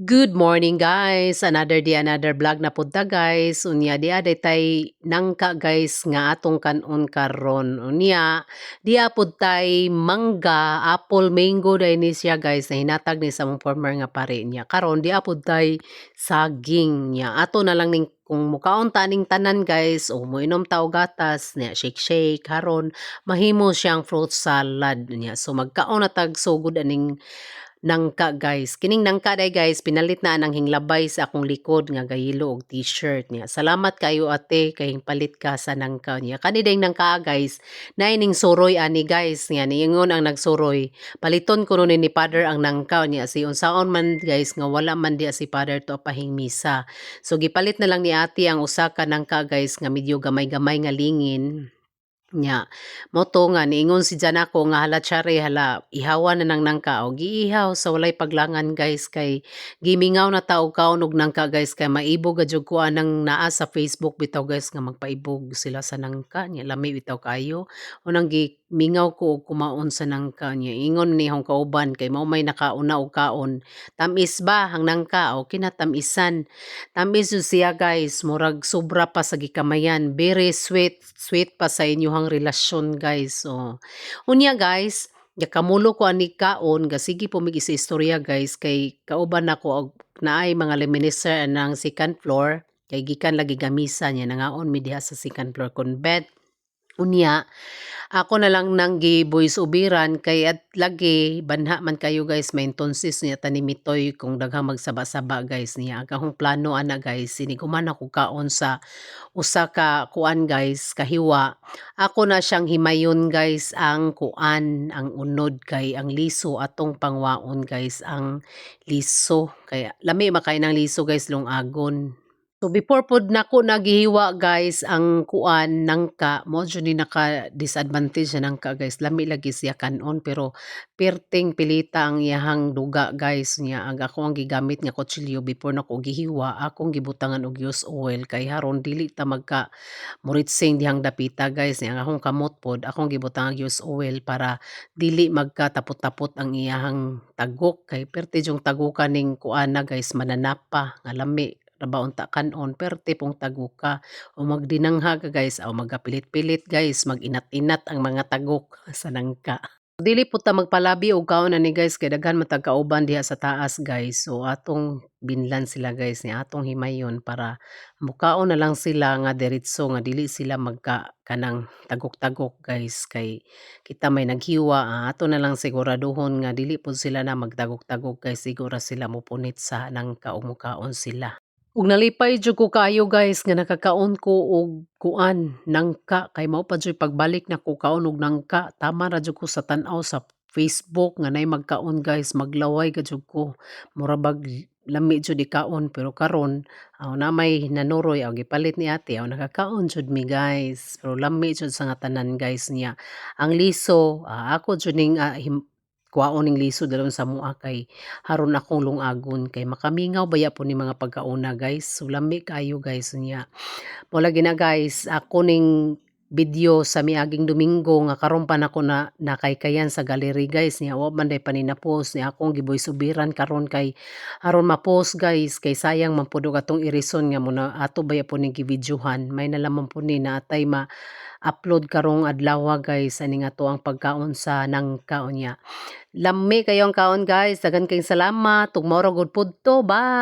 Good morning guys, another day, another vlog na punta guys. Unya diya tay nangka guys nga atong kanon karon. Unya diya pud tay mangga, apple, mango dai ni siya guys na hinatag ni sa mong farmer nga pare niya. Karon diya pud tay saging niya. Ato na lang ning kung mukaon taning tanan guys o moinom ta og gatas niya shake karon mahimo siyang fruit salad niya. So magkaon na tag sugod aning nangka guys. Kining nangka day guys, pinalit na ang hinglabay sa akong likod nga gahilo og t-shirt niya. Salamat kayo ate kay palit ka sa nangka niya. Kani day nangka guys, na ining suroy ani guys nga niingon ang nagsuroy. Paliton ko nun ni father ang nangka niya. Si unsaon man guys nga wala man dia si father to pahing misa. So gipalit na lang ni ate ang usa ka nangka guys nga medyo gamay-gamay nga lingin. Nya moto nga niingon si Jan ako nga hala tsare hala ihawan na nang nangka o giihaw sa walay paglangan guys kay gimingaw na ta og kaon og nangka guys kay maibog jud ko anang naa sa Facebook bitaw guys nga magpaibog sila sa nangka nya lami bitaw kayo unang gimingaw ko og kumaon sa nangka nya ingon ni hong kauban kay mao may nakauna og kaon tamis ba ang nangka o kinatamisan tamis jud siya guys murag sobra pa sa gikamayan very sweet pa sa inyohang relasyon guys. So, unya guys, gakamulo ko ani kaon, gasigi po mig isa istorya guys, kay kauban ako og naay mga reminiscer ng second floor, kay gikan lagi gamisa niya, nangaon mi diha sa second floor kon bed. Unya, ako na lang nang gi-voice uberan kay at lagi banha man kayo guys may entonces niya tanimitoy kung daghang magsaba-saba guys niya. Akong plano ana guys, siniguman ako kaon sa usa ka kuan guys, kahiwa. Ako na siyang himayon guys ang kuan, ang unod kay ang liso atong pangwaon guys, ang liso. Kaya lami makay ng liso guys lungagon. So before pod nako nagihiwa guys ang kuan nangka mo jud ni naka-disadvantage sa nangka guys lami lagi siya kanon pero perting pilita ang iyahang duga guys niya ang ako ang gigamit nga kutsilyo before nako gihiwa akong gibutangan og use oil kay haron dili ta magka muritsing dihang dapita guys niya ang akong kamot pod akong gibutangan og use oil para dili magkatapot-tapot ang iyahang tagok kay perti jung tagukan ning kuan na guys mananapa nga lami trabaho ta kanon perte pong taguka o magdinangha ka guys o magapilit-pilit guys maginat-inat ang mga tagok sa nangka. Dili po ta magpalabi og kaon ani guys kay daghan man tag kauban diha sa taas guys. So atong binlan sila guys ni atong himayon para mukaon na lang sila nga diretso nga dili sila magka kanang tagok-tagok guys kay kita may naghiwa ato na lang siguraduhon nga dili pud sila na magtagok-tagok guys siguro sila mopunit sa nangka o mukaon sila. Ug nalipay jud ko kaayo guys nga nakakaon ko og kuan nangka kay mao pa jud pagbalik nako kaon og nangka tama ra jud ko sa tan-aw sa Facebook nga nay magkaon guys maglaway ka jud ko mura bag lami jud ikaon pero karon na may nanuroy og gipalit ni ate aw nakakaon jud mi guys pero lami jud sa nga tanan guys niya ang liso ako jud ning kuhaon ning liso dalon sa mua kay haron akong lungagon kay makamingaw baya po ni mga pagkauna guys. So lami kayo guys niya. Wala gina guys, ako ning video sa miaging Domingo nga karon pa nako na nakaykayan sa gallery guys niya wa man day post ni akong giboy subiran karon kay aron ma-post guys kay sayang man pud atong irison nga muna ato baya po ning gibidyohan may nalaman po ni na atay ma-upload karong adlaw guys ani nga to ang pagkaon sa nangkaon niya. Lami kayo ang kaon guys. Dagan kayong salamat. Tugmoro good food to. Bye.